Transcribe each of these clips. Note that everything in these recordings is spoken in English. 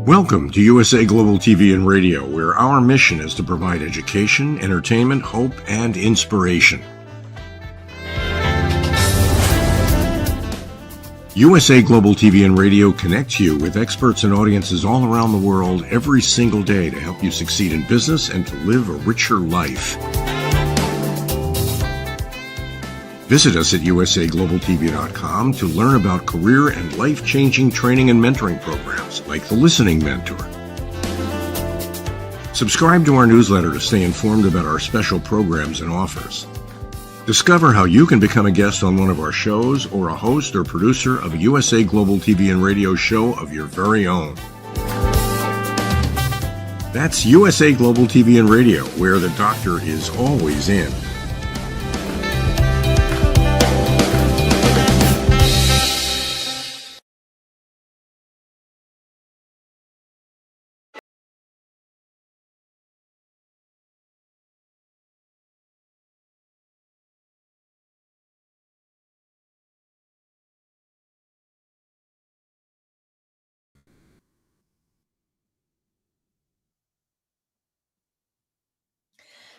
Welcome to USA Global TV and Radio, where our mission is to provide education, entertainment, hope, and inspiration. USA Global TV and Radio connects you with experts and audiences all around the world every single day to help you succeed in business and to live a richer life. Visit us at usaglobaltv.com to learn about career and life-changing training and mentoring programs like the Listening Mentor. Subscribe to our newsletter to stay informed about our special programs and offers. Discover how you can become a guest on one of our shows or a host or producer of a USA Global TV and Radio show of your very own. That's USA Global TV and Radio, where the doctor is always in.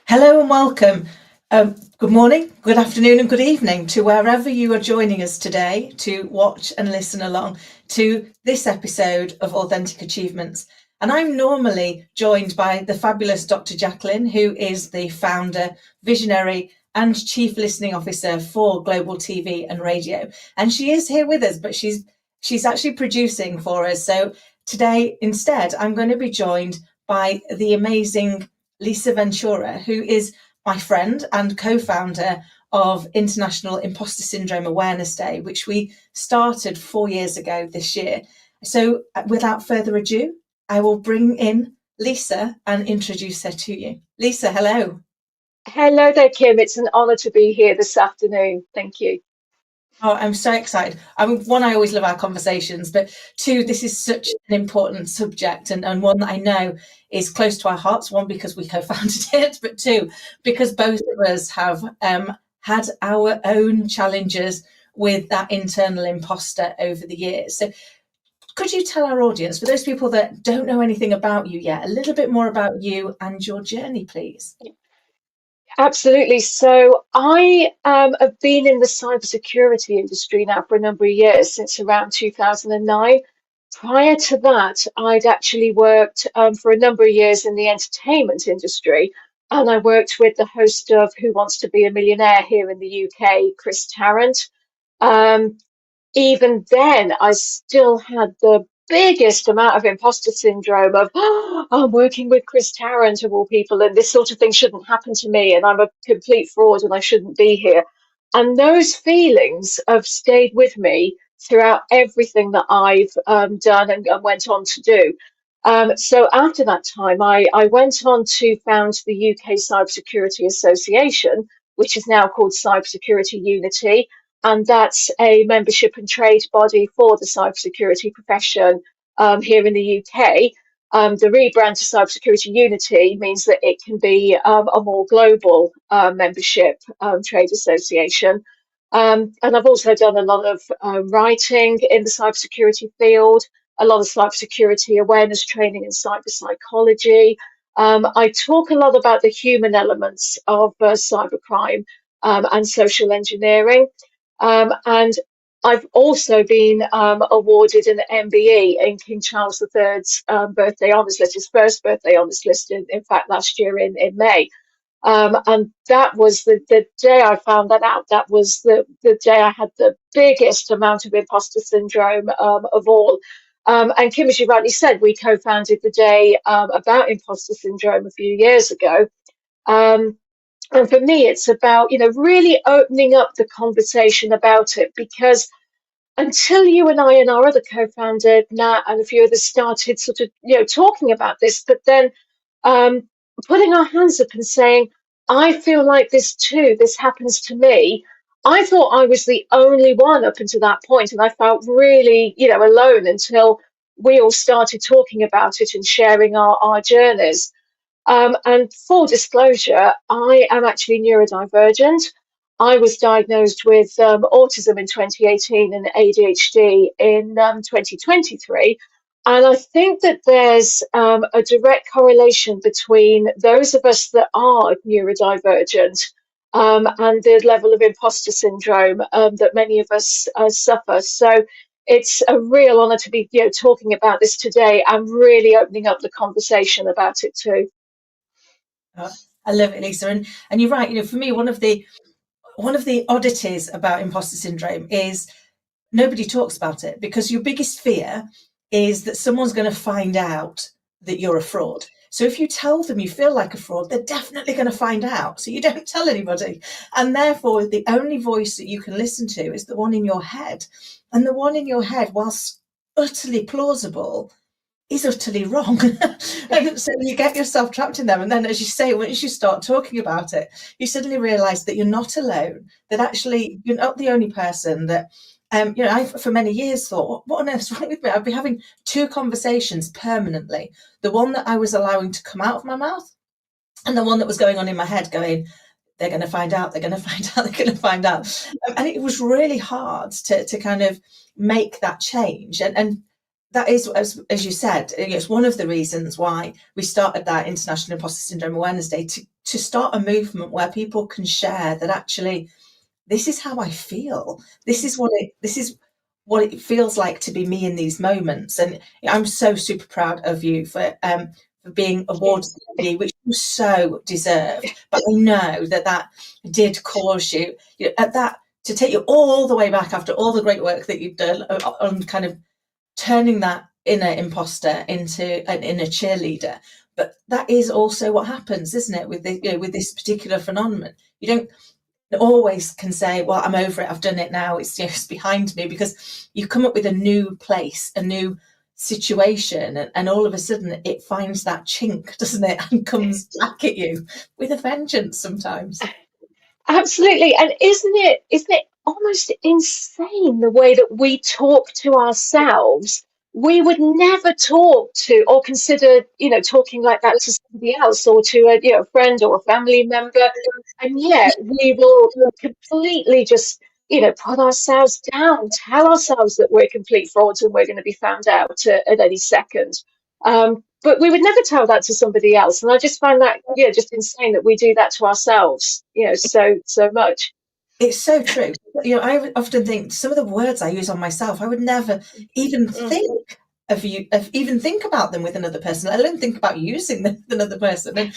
Hello and welcome. Good morning, good afternoon and good evening to wherever you are joining us today to watch and listen along to this episode of Authentic Achievements. And I'm normally joined by the fabulous Dr. Jacqueline, who is the founder, visionary and chief listening officer for Global TV and Radio. And she is here with us, but she's actually producing for us. So today, instead, I'm going to be joined by the amazing Lisa Ventura, who is my friend and co-founder of International Imposter Syndrome Awareness Day, which we started 4 years ago this year. So without further ado, I will bring in Lisa and introduce her to you. Lisa, hello. Hello there, Kim. It's an honour to be here this afternoon. Thank you. Oh, I'm so excited. I mean, one, I always love our conversations, but two, this is such an important subject and one that I know is close to our hearts. One, because we co-founded it, but two, because both of us have had our own challenges with that internal imposter over the years. So could you tell our audience, for those people that don't know anything about you yet, a little bit more about you and your journey, please? Absolutely. So I have been in the cybersecurity industry now for a number of years, since around 2009. Prior to that, I'd actually worked for a number of years in the entertainment industry, and I worked with the host of Who Wants to Be a Millionaire here in the UK, Chris Tarrant. Even then, I still had the biggest amount of imposter syndrome of, oh, I'm working with Chris Tarrant of all people, and this sort of thing shouldn't happen to me, and I'm a complete fraud and I shouldn't be here. And those feelings have stayed with me throughout everything that I've done and went on to do. So after that time, I went on to found the UK Cybersecurity Association, which is now called Cybersecurity Unity. And that's a membership and trade body for the cybersecurity profession here in the UK. The rebrand to Cybersecurity Unity means that it can be a more global membership trade association. And I've also done a lot of writing in the cybersecurity field, a lot of cybersecurity awareness training and cyber psychology. I talk a lot about the human elements of cybercrime and social engineering. And I've also been awarded an MBE in King Charles III's birthday honours list, his first birthday honours list, in fact, last year in May. And that was the day I found that out. That was the day I had the biggest amount of imposter syndrome of all. And Kim, as you rightly said, we co-founded the day about imposter syndrome a few years ago. And for me, it's about, really opening up the conversation about it, because until you and I and our other co-founder, Nat, and a few others started sort of, talking about this, but then putting our hands up and saying, I feel like this too, this happens to me. I thought I was the only one up until that point, and I felt really, alone until we all started talking about it and sharing our journeys. And full disclosure, I am actually neurodivergent. I was diagnosed with autism in 2018 and ADHD in 2023. And I think that there's a direct correlation between those of us that are neurodivergent and the level of imposter syndrome that many of us suffer. So it's a real honour to be, talking about this today and really opening up the conversation about it too. I love it, Lisa, and you're right. For me, one of the oddities about imposter syndrome is nobody talks about it, because your biggest fear is that someone's going to find out that you're a fraud. So if you tell them you feel like a fraud, they're definitely going to find out. So you don't tell anybody. And therefore, the only voice that you can listen to is the one in your head. And the one in your head, whilst utterly plausible, is utterly wrong. And so you get yourself trapped in them. And then, as you say, once you start talking about it, you suddenly realize that you're not alone, that actually you're not the only person that, I for many years thought, what on earth's wrong with me? I'd be having two conversations permanently. The one that I was allowing to come out of my mouth, and the one that was going on in my head going, they're going to find out, they're going to find out, they're going to find out. And it was really hard to kind of make that change. And that is, as you said, it's one of the reasons why we started that International Imposter Syndrome Awareness Day, to start a movement where people can share that actually, this is how I feel. This is what it feels like to be me in these moments. And I'm so super proud of you for being awarded, which you so deserved. But I know that did cause you, at that, to take you all the way back after all the great work that you've done on kind of turning that inner imposter into an inner cheerleader. But that is also what happens, isn't it, with with this particular phenomenon? You don't always can say, well, I'm over it, I've done it now, it's just behind me, because you come up with a new place, a new situation, and all of a sudden it finds that chink, doesn't it, and comes back at you with a vengeance sometimes. Absolutely. And isn't it almost insane the way that we talk to ourselves? We would never talk to or consider, talking like that to somebody else or to a friend or a family member. And yet we will completely just, put ourselves down, tell ourselves that we're complete frauds and we're going to be found out at any second. But we would never tell that to somebody else. And I just find that, just insane that we do that to ourselves, so much. It's so true. I often think some of the words I use on myself, I would never even think even think about them with another person, let alone think about using them with another person.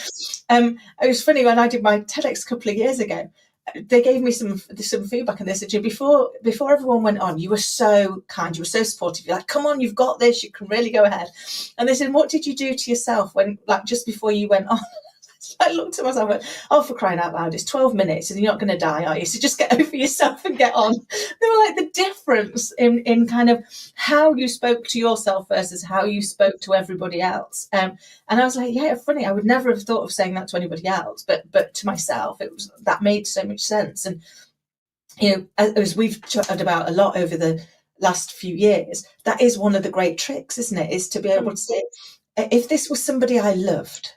And it was funny, when I did my TEDx a couple of years ago, they gave me some feedback, and they said, before everyone went on, you were so kind, you were so supportive, you're like, come on, you've got this, you can really go ahead. And they said, what did you do to yourself when, like, just before you went on? I looked at myself and went, oh, for crying out loud, it's 12 minutes and you're not going to die, are you? So just get over yourself and get on. They were like, the difference in kind of how you spoke to yourself versus how you spoke to everybody else. And I was like, yeah, funny, I would never have thought of saying that to anybody else, but to myself, that made so much sense. And, as we've chatted about a lot over the last few years, that is one of the great tricks, isn't it? Is to be able to say, if this was somebody I loved,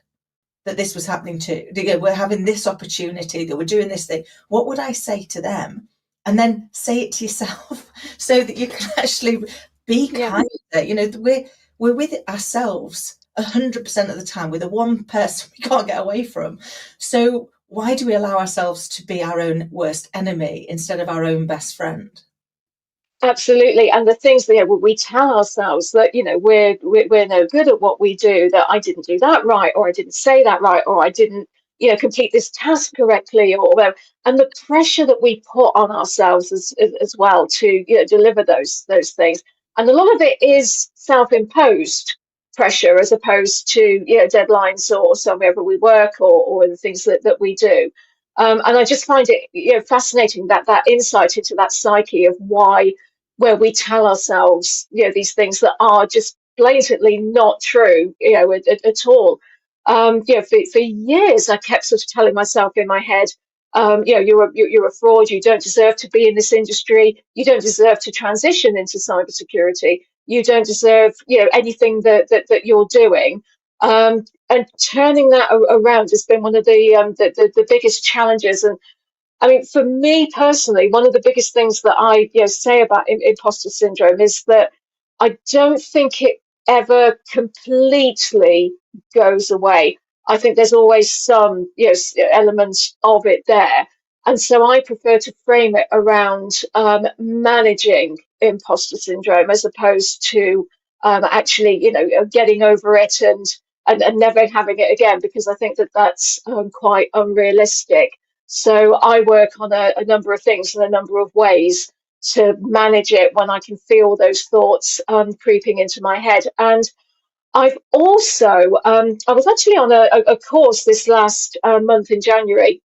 that this was happening to, we're having this opportunity, that we're doing this thing, what would I say to them? And then say it to yourself so that you can actually be kinder. We're with ourselves 100% of the time. We're the one person we can't get away from. So why do we allow ourselves to be our own worst enemy instead of our own best friend? Absolutely. And the things that we tell ourselves that, we're no good at what we do, that I didn't do that right, or I didn't say that right, or I didn't, complete this task correctly, or whatever. And the pressure that we put on ourselves as well to, deliver those things. And a lot of it is self-imposed pressure as opposed to, deadlines or so wherever we work or the things that we do. And I just find it, fascinating that insight into that psyche of where we tell ourselves, these things that are just blatantly not true, at all. For years, I kept sort of telling myself in my head, you're a fraud. You don't deserve to be in this industry. You don't deserve to transition into cybersecurity. You don't deserve, anything that you're doing. And turning that around has been one of the biggest challenges. And I mean, for me personally, one of the biggest things that I say about imposter syndrome is that I don't think it ever completely goes away. I think there's always some, elements of it there. And so I prefer to frame it around managing imposter syndrome as opposed to actually, getting over it and never having it again, because I think that that's quite unrealistic. So I work on a number of things in a number of ways to manage it when I can feel those thoughts creeping into my head. And I've also, I was actually on a course this last month in January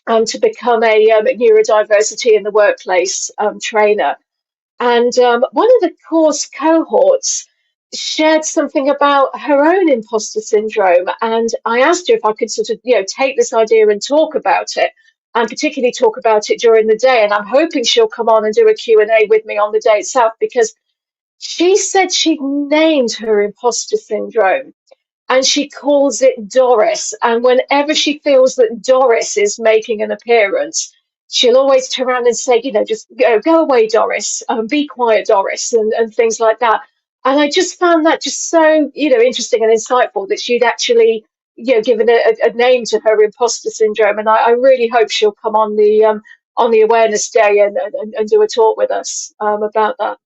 to become a neurodiversity in the workplace trainer. And one of the course cohorts shared something about her own imposter syndrome. And I asked her if I could sort of, take this idea and talk about it, and particularly talk about it during the day. And I'm hoping she'll come on and do a Q&A with me on the day itself, because she said she'd named her imposter syndrome and she calls it Doris. And whenever she feels that Doris is making an appearance, she'll always turn around and say, just go away, Doris, be quiet, Doris, and things like that. And I just found that just so, interesting and insightful that she'd actually, given a name to her imposter syndrome. And I really hope she'll come on the awareness day and do a talk with us about that.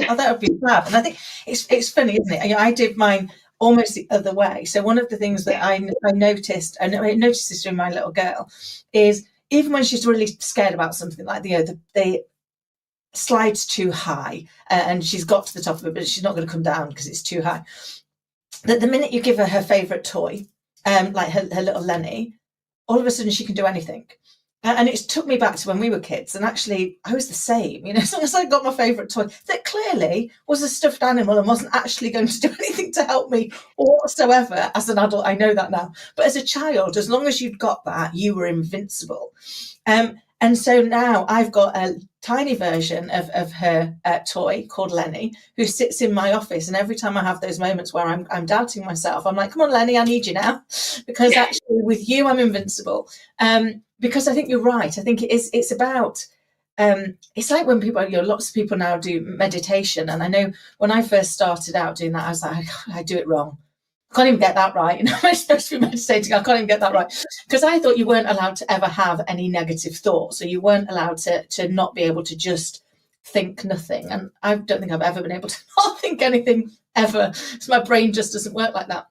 Oh, that would be fab. And I think it's funny, isn't it? I did mine almost the other way. So one of the things that I noticed, and I noticed this in my little girl, is even when she's really scared about something, like the slide's too high, and she's got to the top of it, but she's not going to come down because it's too high. That the minute you give her favourite toy, like her little Lenny, all of a sudden she can do anything. And it took me back to when we were kids, and actually I was the same, as long as I got my favourite toy that clearly was a stuffed animal and wasn't actually going to do anything to help me whatsoever. As an adult, I know that now, but as a child, as long as you'd got that, you were invincible. And so now I've got a tiny version of her toy called Lenny, who sits in my office. And every time I have those moments where I'm doubting myself, I'm like, come on, Lenny, I need you now. Because actually with you, I'm invincible. Because I think you're right. I think it's about, it's like when people, lots of people now do meditation. And I know when I first started out doing that, I was like, I do it wrong. I can't even get that right. I'm supposed to be meditating. I can't even get that right. Because I thought you weren't allowed to ever have any negative thoughts. So you weren't allowed to not be able to just think nothing. And I don't think I've ever been able to not think anything ever. So my brain just doesn't work like that.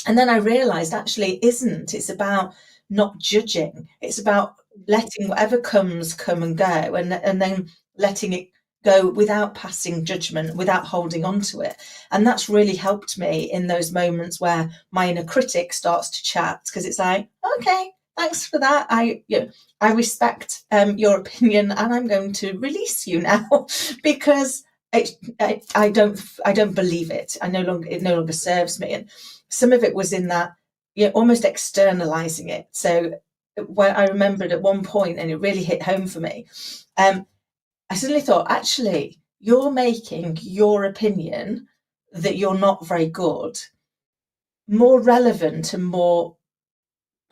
And then I realized actually it isn't. It's about not judging. It's about letting whatever comes come and go, and then letting it go without passing judgment, without holding on to it. And that's really helped me in those moments where my inner critic starts to chat, because it's like, okay, thanks for that. I respect your opinion, and I'm going to release you now because I don't believe it. It no longer serves me. And some of it was in that, almost externalizing it. So when I remembered at one point, and it really hit home for me, I suddenly thought, actually, you're making your opinion that you're not very good more relevant and more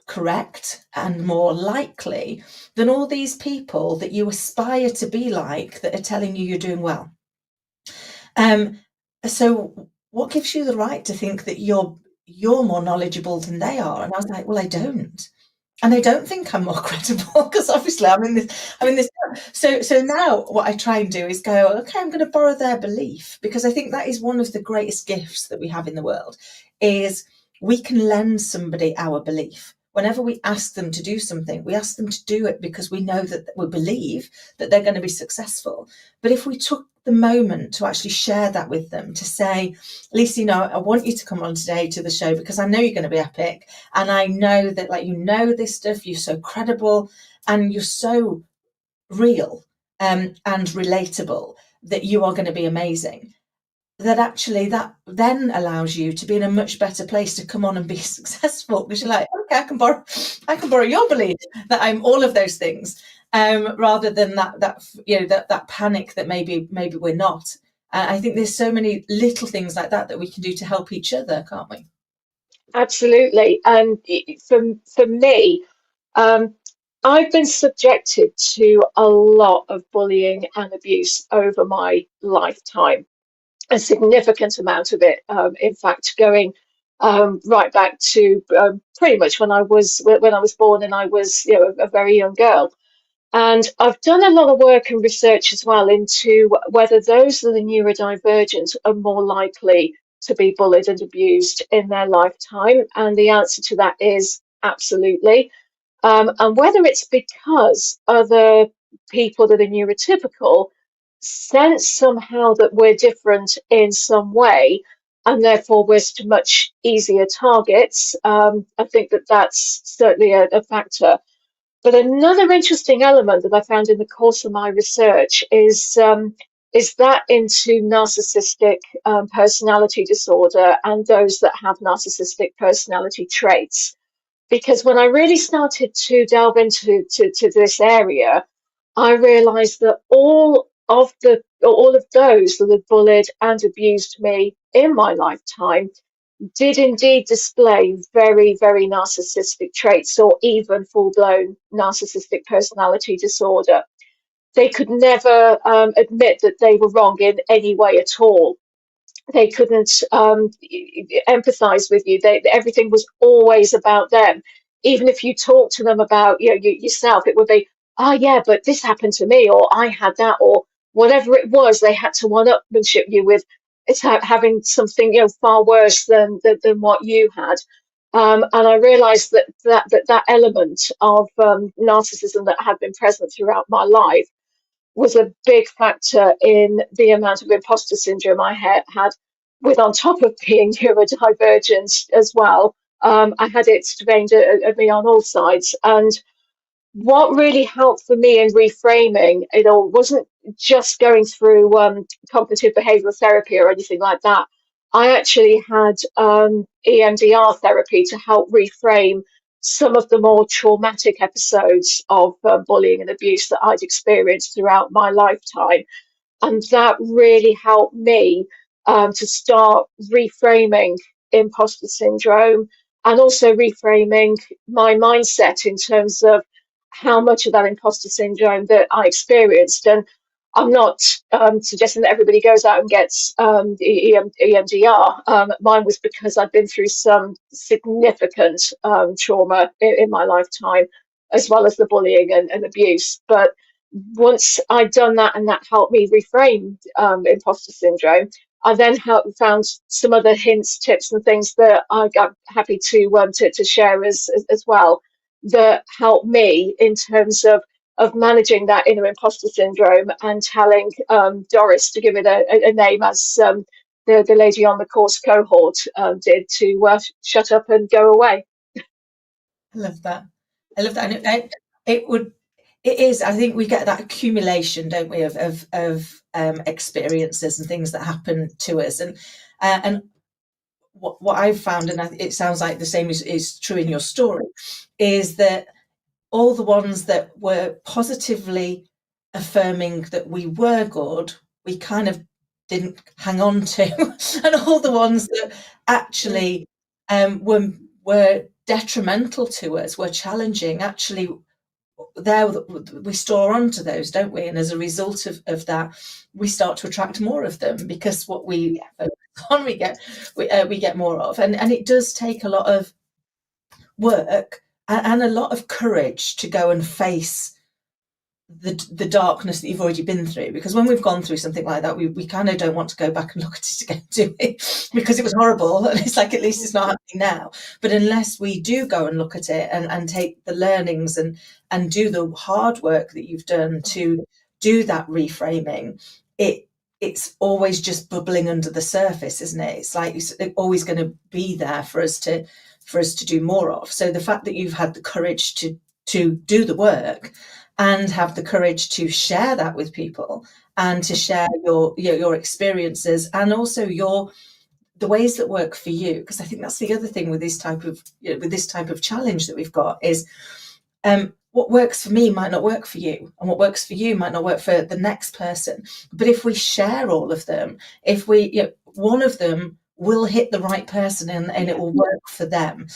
correct and more likely than all these people that you aspire to be like that are telling you you're doing well. So what gives you the right to think that you're more knowledgeable than they are? And I was like, well, I don't. And I don't think I'm more credible, because obviously I'm in this. So now what I try and do is go, okay, I'm going to borrow their belief, because I think that is one of the greatest gifts that we have in the world, is we can lend somebody our belief. Whenever we ask them to do something, we ask them to do it because we know that we believe that they're going to be successful. But if we took the moment to actually share that with them, to say, Lisa, I want you to come on today to the show because I know you're going to be epic. And I know that, this stuff, you're so credible and you're so real and relatable that you are going to be amazing. That actually that then allows you to be in a much better place to come on and be successful, because you're like, okay, I can borrow your belief that I'm all of those things, rather than that panic that maybe we're not. I think there's so many little things like that we can do to help each other, can't we? Absolutely. And for me, I've been subjected to a lot of bullying and abuse over my lifetime. a significant amount of it, in fact, going right back to pretty much when I was born, and I was, a very young girl. And I've done a lot of work and research as well into whether those that are neurodivergent are more likely to be bullied and abused in their lifetime. And the answer to that is absolutely. And whether it's because other people that are neurotypical sense somehow that we're different in some way, and therefore we're much easier targets. I think that that's certainly a factor. But another interesting element that I found in the course of my research is that into narcissistic personality disorder and those that have narcissistic personality traits. Because when I really started to delve into to this area, I realized that all of those that had bullied and abused me in my lifetime did indeed display very, very narcissistic traits, or even full-blown narcissistic personality disorder. They could never admit that they were wrong in any way at all. They couldn't empathize with you. Everything was always about them. Even if you talk to them about, yourself, it would be, oh yeah, but this happened to me, or I had that, or whatever it was. They had to one-upmanship you with it's having something, far worse than what you had. And I realized that element of narcissism that had been present throughout my life was a big factor in the amount of imposter syndrome I had, with on top of being neurodivergent as well. I had it aimed at me on all sides. And what really helped for me in reframing it all wasn't just going through cognitive behavioral therapy or anything like that. I actually had EMDR therapy to help reframe some of the more traumatic episodes of bullying and abuse that I'd experienced throughout my lifetime. And that really helped me to start reframing imposter syndrome, and also reframing my mindset in terms of how much of that imposter syndrome that I experienced. And I'm not suggesting that everybody goes out and gets EMDR. Mine was because I'd been through some significant trauma in my lifetime, as well as the bullying and abuse. But once I'd done that, and that helped me reframe imposter syndrome, I then found some other hints, tips, and things that I got happy to share as well, that helped me in terms of managing that inner imposter syndrome, and telling Doris to give it a name, as the lady on the course cohort did, to shut up and go away. I love that. I love that. And it is, I think we get that accumulation, don't we, of experiences and things that happen to us. And what I've found, and it sounds like the same is true in your story, is that all the ones that were positively affirming that we were good, we kind of didn't hang on to. And all the ones that actually were detrimental to us, were challenging, actually there we store onto those, don't we? And as a result of that, we start to attract more of them, because what we focus on, we get more of. And it does take a lot of work and a lot of courage to go and face the darkness that you've already been through, because when we've gone through something like that, we kind of don't want to go back and look at it again, do we? Because it was horrible, and it's like, at least it's not happening now. But unless we do go and look at it and take the learnings and do the hard work that you've done to do that reframing, it's always just bubbling under the surface, isn't it? It's like it's always going to be there for us to do more of. So the fact that you've had the courage to do the work, and have the courage to share that with people, and to share your experiences, and also the ways that work for you. Because I think that's the other thing with this type of challenge that we've got, is what works for me might not work for you, and what works for you might not work for the next person. But if we share all of them, if we, one of them will hit the right person, and it will work for them.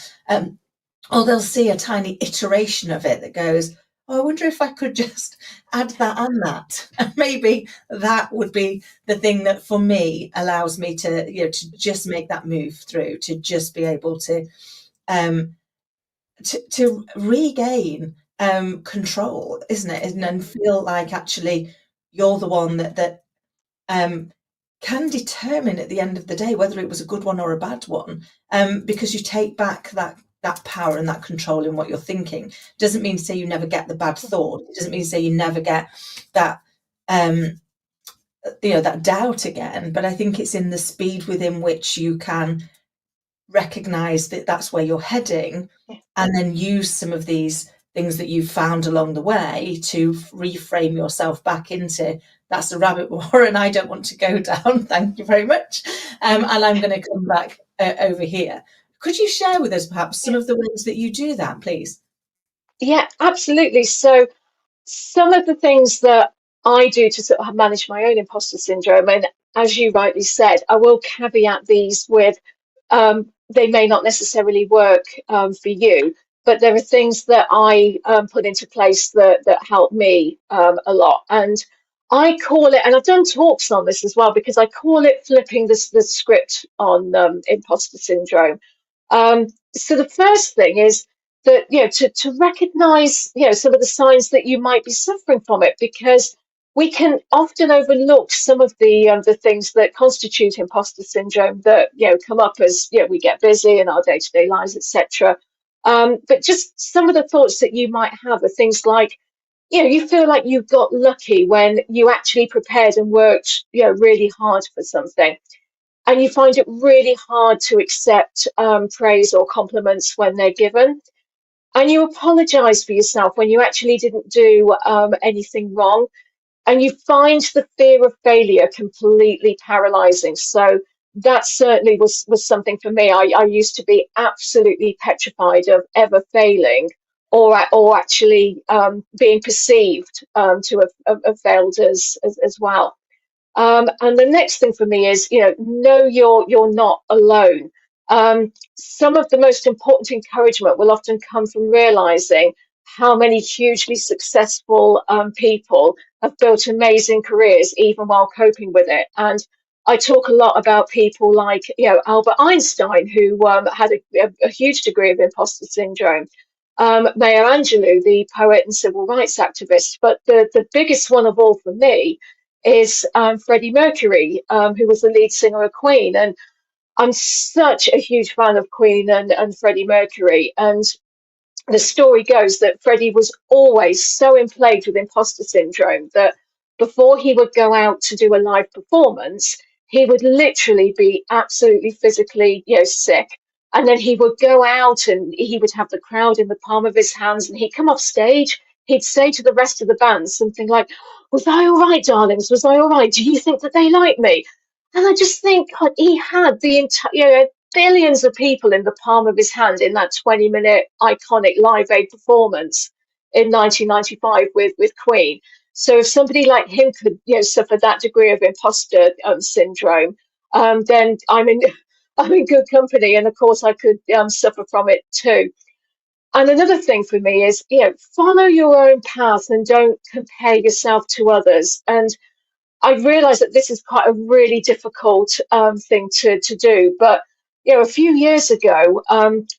Or they'll see a tiny iteration of it that goes, oh, I wonder if I could just add that and that. And maybe that would be the thing that for me allows me to, to just make that move through, to just be able um, to regain control, isn't it? And feel like actually you're the one that um, can determine at the end of the day whether it was a good one or a bad one, because you take back that power and that control in what you're thinking. Doesn't mean to say you never get the bad thought. It doesn't mean to say you never get that um, that doubt again. But I think it's in the speed within which you can recognize that that's where you're heading, and then use some of these things that you've found along the way to reframe yourself back into, that's a rabbit warren I don't want to go down, thank you very much, and I'm going to come back over here. Could you share with us perhaps some of the ways that you do that, please? Yeah, absolutely. So some of the things that I do to sort of manage my own imposter syndrome, and as you rightly said, I will caveat these with they may not necessarily work for you, but there are things that I put into place that help me a lot. And I call it, and I've done talks on this as well, because I call it flipping the script on imposter syndrome. So the first thing is that, to recognize, some of the signs that you might be suffering from it, because we can often overlook some of the things that constitute imposter syndrome that, come up as, we get busy in our day-to-day lives, etc. But just some of the thoughts that you might have are things like, you feel like you got lucky when you actually prepared and worked, really hard for something, and you find it really hard to accept praise or compliments when they're given. And you apologize for yourself when you actually didn't do anything wrong. And you find the fear of failure completely paralyzing. So that certainly was something for me. I used to be absolutely petrified of ever failing, or actually being perceived to have failed as well. And the next thing for me is, know you're not alone. Some of the most important encouragement will often come from realizing how many hugely successful people have built amazing careers even while coping with it. And I talk a lot about people like, Albert Einstein, who had a huge degree of imposter syndrome. Maya Angelou, the poet and civil rights activist. But the biggest one of all for me is Freddie Mercury, who was the lead singer of Queen. And I'm such a huge fan of Queen and Freddie Mercury. And the story goes that Freddie was always so plagued with imposter syndrome that before he would go out to do a live performance, he would literally be absolutely physically, sick. And then he would go out and he would have the crowd in the palm of his hands, and he'd come off stage. He'd say to the rest of the band something like, "Was I all right, darlings? Was I all right? Do you think that they like me?" And I just think, God, he had the entire, billions of people in the palm of his hand in that 20-minute iconic Live Aid performance in 1995 with Queen. So if somebody like him could, suffer that degree of imposter syndrome, then I'm in good company, and of course I could suffer from it too. And another thing for me is, follow your own path and don't compare yourself to others. And I realise that this is quite a really difficult thing to do. But, a few years ago,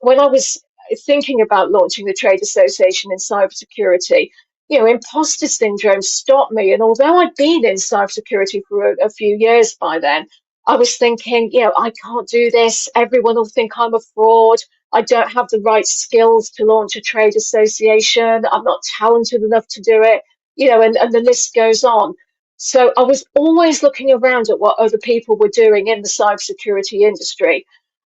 when I was thinking about launching the trade association in cybersecurity, imposter syndrome stopped me. And although I'd been in cybersecurity for a few years by then, I was thinking, I can't do this. Everyone will think I'm a fraud. I don't have the right skills to launch a trade association. I'm not talented enough to do it, and the list goes on. So I was always looking around at what other people were doing in the cybersecurity industry.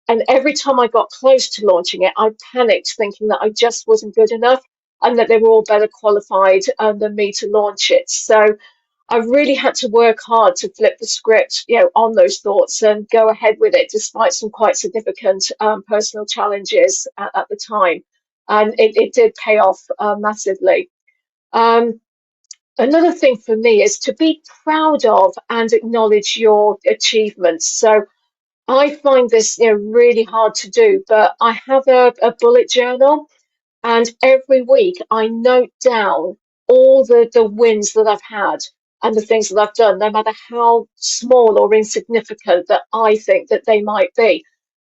And every time I got close to launching it, I panicked, thinking that I just wasn't good enough and that they were all better qualified than me to launch it. So I really had to work hard to flip the script, on those thoughts and go ahead with it, despite some quite significant personal challenges at the time. And it did pay off massively. Um, Another thing for me is to be proud of and acknowledge your achievements. So I find this, really hard to do, but I have a bullet journal. And every week I note down all the wins that I've had and the things that I've done, no matter how small or insignificant that I think that they might be.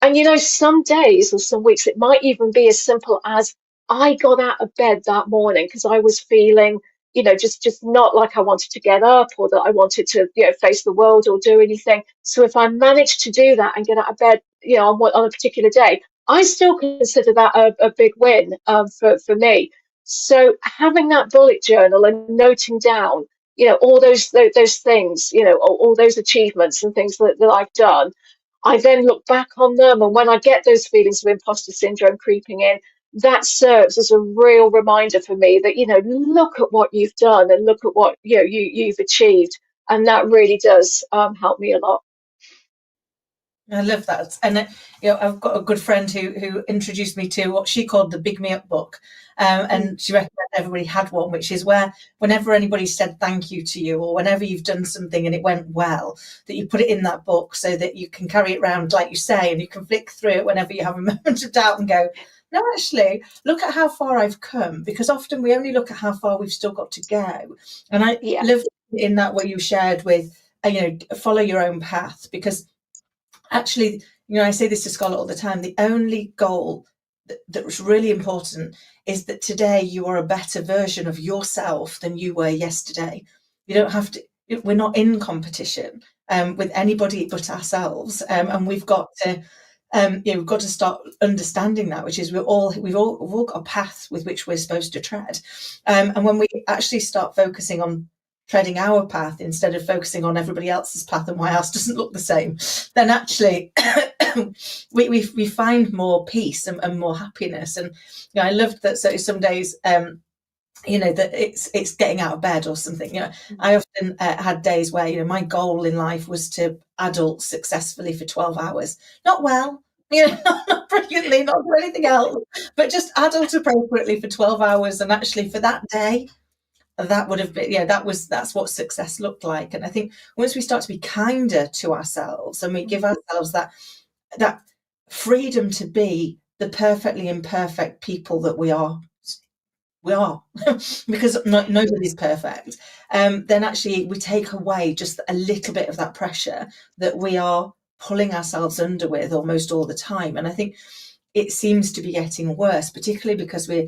And some days or some weeks, it might even be as simple as I got out of bed that morning because I was feeling, just not like I wanted to get up or that I wanted to, face the world or do anything. So if I managed to do that and get out of bed, on a particular day, I still consider that a big win for me. So having that bullet journal and noting down, all those things, all those achievements and things that I've done, I then look back on them, and when I get those feelings of imposter syndrome creeping in, that serves as a real reminder for me that, look at what you've done and look at what you've achieved, and that really does help me a lot. I love that. And I've got a good friend who introduced me to what she called the Big Me Up book. And she recommended everybody had one, which is where whenever anybody said thank you to you, or whenever you've done something and it went well, that you put it in that book so that you can carry it around, like you say, and you can flick through it whenever you have a moment of doubt and go, no, actually, look at how far I've come. Because often we only look at how far we've still got to go. And I lived in that way you shared with, follow your own path, because actually, I say this to Scarlett all the time, the only goal that was really important is that today you are a better version of yourself than you were yesterday. You don't have to, we're not in competition with anybody but ourselves. And we've got to, we've got to start understanding that, which is we've all got a path with which we're supposed to tread. And when we actually start focusing on treading our path instead of focusing on everybody else's path and why ours doesn't look the same, then actually we find more peace and more happiness. And I loved that. So some days that it's getting out of bed or something. I often had days where my goal in life was to adult successfully for 12 hours, not well, not brilliantly, not for anything else, but just adult appropriately for 12 hours. And actually for that day, that would have been, that's what success looked like. And I think once we start to be kinder to ourselves and we give ourselves that freedom to be the perfectly imperfect people that we are because nobody's perfect, then actually we take away just a little bit of that pressure that we are pulling ourselves under with almost all the time. And I think it seems to be getting worse, particularly because we're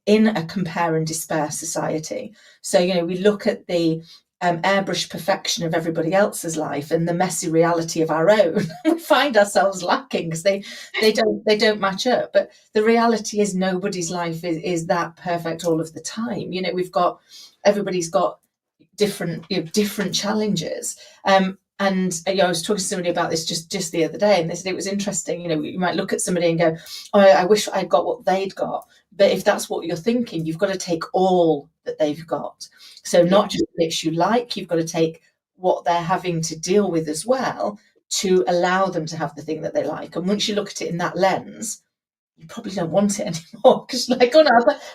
in a compare and despair society. So we look at the airbrush perfection of everybody else's life and the messy reality of our own. We find ourselves lacking because they don't match up. But the reality is nobody's life is that perfect all of the time. Everybody's got different challenges. And I was talking to somebody about this just the other day, and they said it was interesting. You might look at somebody and go, "Oh, I wish I'd got what they'd got." But if that's what you're thinking, you've got to take all that they've got. So not just the bits you like, you've got to take what they're having to deal with as well to allow them to have the thing that they like. And once you look at it in that lens, you probably don't want it anymore because you're like, oh no,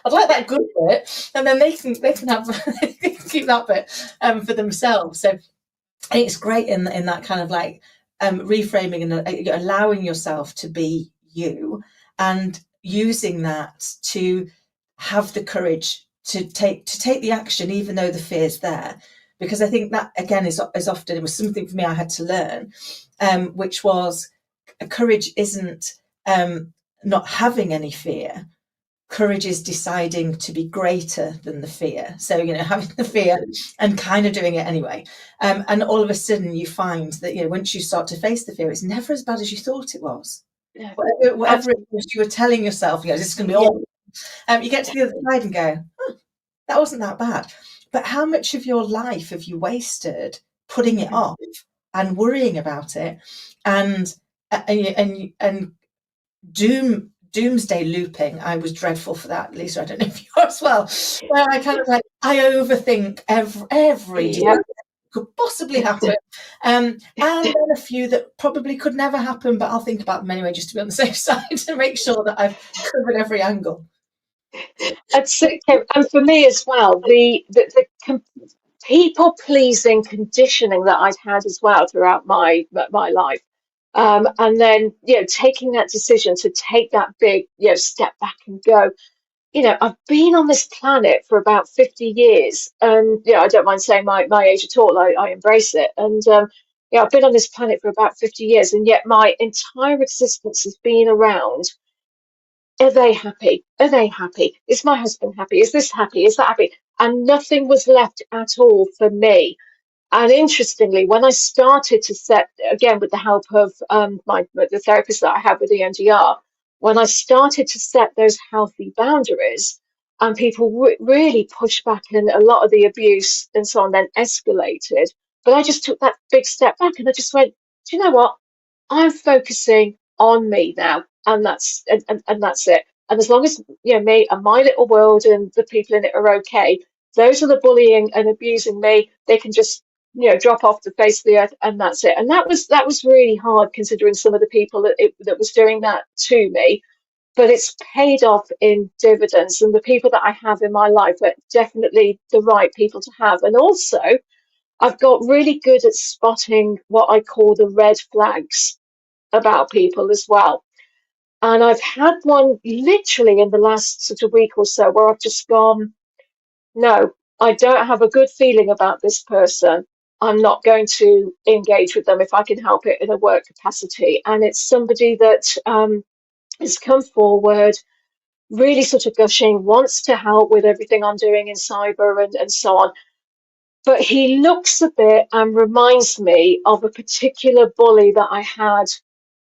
I'd like that good bit, and then they can have keep that bit for themselves. So it's great in that kind of like reframing and allowing yourself to be you and using that to have the courage to take the action, even though the fear's there. Because I think that again is often, it was something for me I had to learn, which was courage isn't not having any fear. Courage is deciding to be greater than the fear. So, having the fear and kind of doing it anyway. And all of a sudden you find that, once you start to face the fear, it's never as bad as you thought it was. Yeah. Whatever it was you were telling yourself, this is going to be awful. You get to the other side and go, that wasn't that bad. But how much of your life have you wasted putting it off and worrying about it and doomsday looping? I was dreadful for that, Lisa. I don't know if you are as well. Where I kind of I overthink every detail that could possibly happen, and then a few that probably could never happen, but I'll think about them anyway, just to be on the safe side to make sure that I've covered every angle. And for me as well, the people pleasing conditioning that I'd had as well throughout my life. And then, taking that decision to take that big, step back and go, I've been on this planet for about 50 years, and I don't mind saying my age at all. I embrace it. And I've been on this planet for about 50 years, and yet my entire existence has been around. Are they happy? Are they happy? Is my husband happy? Is this happy? Is that happy? And nothing was left at all for me. And interestingly, when I started to set, again with the help of the therapist that I have with EMDR, when I started to set those healthy boundaries, and people really pushed back, and a lot of the abuse and so on then escalated. But I just took that big step back, and I just went, do you know what? I'm focusing on me now, and that's it. And as long as me and my little world and the people in it are okay, those are the bullying and abusing me. They can just drop off the face of the earth, and that's it. And that was really hard, considering some of the people that was doing that to me. But it's paid off in dividends, and the people that I have in my life are definitely the right people to have. And also, I've got really good at spotting what I call the red flags about people as well. And I've had one literally in the last sort of week or so where I've just gone, no, I don't have a good feeling about this person. I'm not going to engage with them if I can help it in a work capacity. And it's somebody that has come forward, really sort of gushing, wants to help with everything I'm doing in cyber and so on. But he looks a bit and reminds me of a particular bully that I had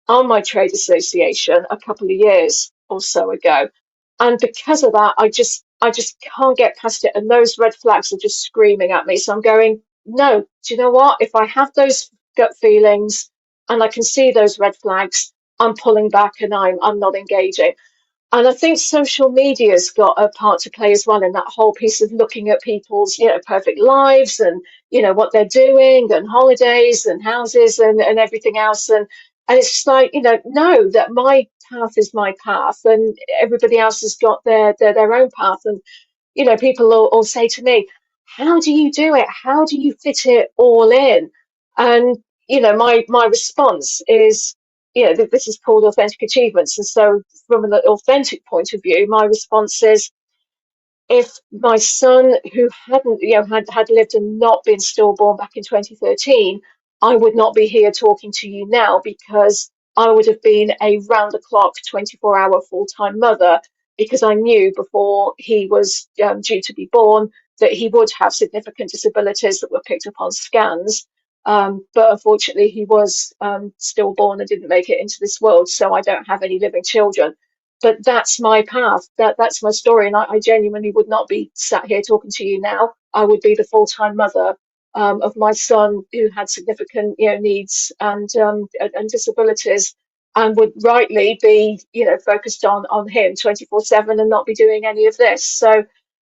on my trade association a couple of years or so ago. And because of that, I just can't get past it. And those red flags are just screaming at me. So I'm going, no, do you know what? If I have those gut feelings and I can see those red flags, I'm pulling back and I'm not engaging. And I think social media's got a part to play as well in that whole piece of looking at people's, perfect lives and, what they're doing and holidays and houses and everything else. And it's just like, no, that my path is my path, and everybody else has got their own path. And, people will say to me, how do you do it? How do you fit it all in? And, my response is, this is called authentic achievements. And so from an authentic point of view, my response is, if my son, who hadn't, had lived and not been stillborn back in 2013, I would not be here talking to you now, because I would have been a round the clock, 24-hour full-time mother, because I knew before he was due to be born that he would have significant disabilities that were picked up on scans. But unfortunately, he was stillborn and didn't make it into this world, so I don't have any living children. But that's my path. That's my story, and I genuinely would not be sat here talking to you now. I would be the full-time mother of my son, who had significant, needs and disabilities, and would rightly be, focused on him 24/7 and not be doing any of this. So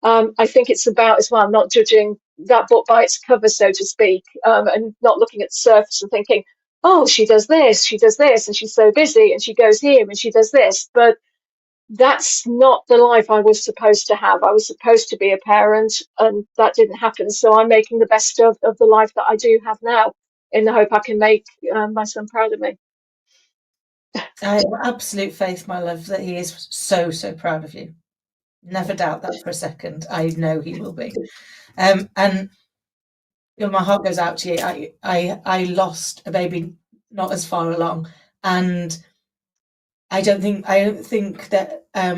I think it's about as well not judging that book by its cover, so to speak, and not looking at the surface and thinking, oh, she does this, and she's so busy, and she goes here and she does this, but that's not the life I was supposed to have. I was supposed to be a parent, and that didn't happen. So I'm making the best of the life that I do have now, in the hope I can make my son proud of me. I have absolute faith, my love, that he is so, so proud of you. Never doubt that for a second. I know he will be. And my heart goes out to you. I lost a baby not as far along, and I don't think that I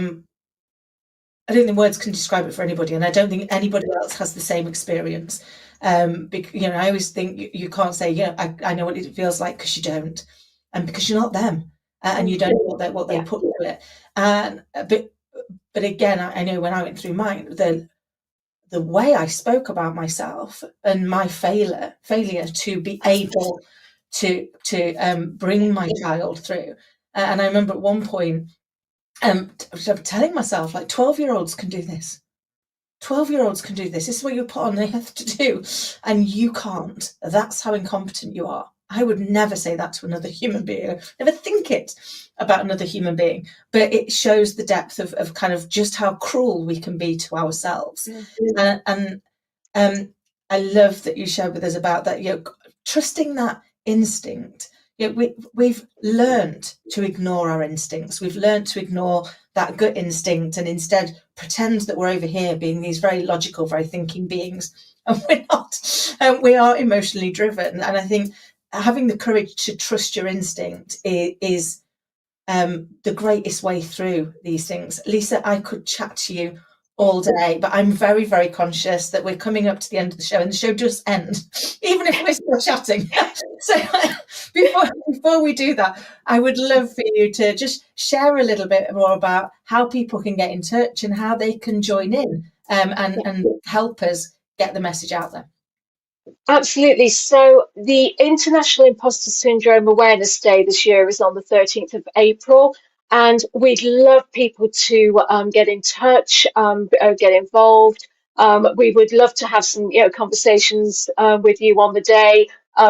don't think words can describe it for anybody, and I don't think anybody else has the same experience. Because, I always think you can't say, I know what it feels like, because you don't, and because you're not them, and you don't know what they put to it. And but again, I know when I went through mine, the way I spoke about myself and my failure to be able to bring my child through. And I remember at one point, telling myself, like, 12-year-olds can do this. 12-year-olds can do this. This is what you're put on earth to do, and you can't. That's how incompetent you are. I would never say that to another human being. Never think it about another human being. But it shows the depth of kind of just how cruel we can be to ourselves. And I love that you shared with us about that. Trusting that instinct we've learned to ignore our instincts. We've learned to ignore that gut instinct and instead pretend that we're over here being these very logical, very thinking beings. And we're not. We are emotionally driven. And I think having the courage to trust your instinct is the greatest way through these things. Lisa, I could chat to you all day, but I'm very, very conscious that we're coming up to the end of the show, and the show does end, even if we're still chatting. So before we do that, I would love for you to just share a little bit more about how people can get in touch and how they can join in and help us get the message out there. Absolutely. So the International Imposter Syndrome Awareness Day this year is on the 13th of April. And we'd love people to get in touch, get involved. We would love to have some, conversations with you on the day.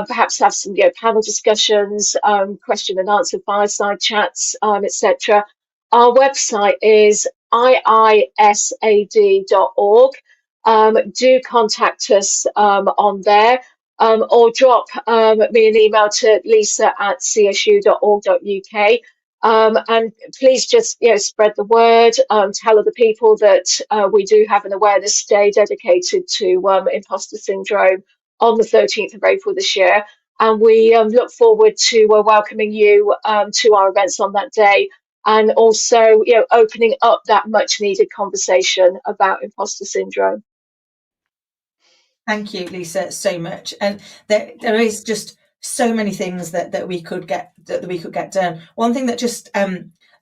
Perhaps have some, panel discussions, question and answer, fireside chats, etc. Our website is iisad.org. Do contact us on there, or drop me an email to lisa@csu.org.uk. And please just spread the word, tell other people that we do have an awareness day dedicated to imposter syndrome on the 13th of April this year. And we look forward to welcoming you to our events on that day, and also opening up that much needed conversation about imposter syndrome. Thank you, Lisa, so much. And there is just so many things that we could get done. One thing that just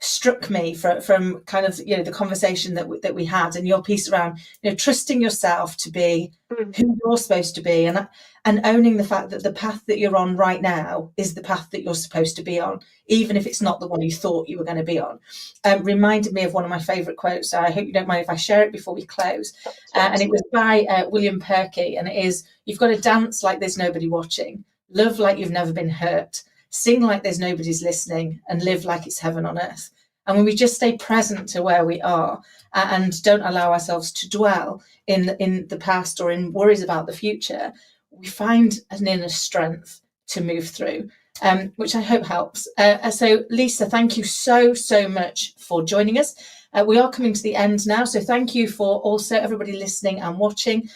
struck me from kind of the conversation that we had, and your piece around trusting yourself to be who you're supposed to be, and owning the fact that the path that you're on right now is the path that you're supposed to be on, even if it's not the one you thought you were going to be on. Reminded me of one of my favourite quotes. So I hope you don't mind if I share it before we close. And it was by William Perky, and it is, "You've got to dance like there's nobody watching, love like you've never been hurt, sing like there's nobody's listening, and live like it's heaven on earth." And when we just stay present to where we are and don't allow ourselves to dwell in the past or in worries about the future, we find an inner strength to move through, which I hope helps. So Lisa, thank you so much for joining us. We are coming to the end now, so thank you for also everybody listening and watching,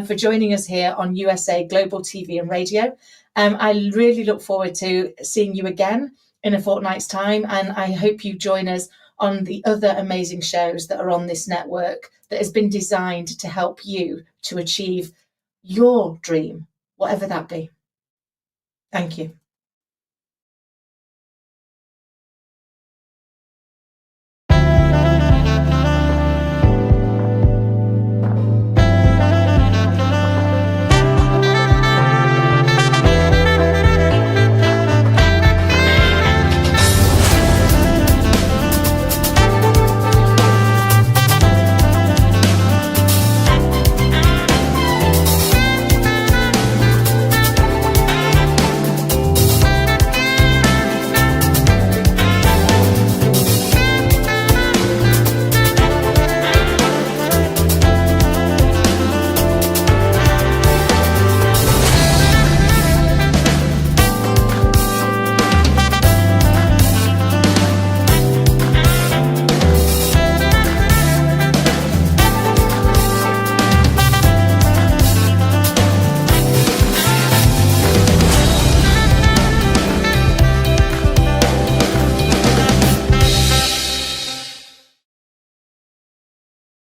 for joining us here on USA Global TV and Radio. I really look forward to seeing you again in a fortnight's time, and I hope you join us on the other amazing shows that are on this network that has been designed to help you to achieve your dream, whatever that be. Thank you.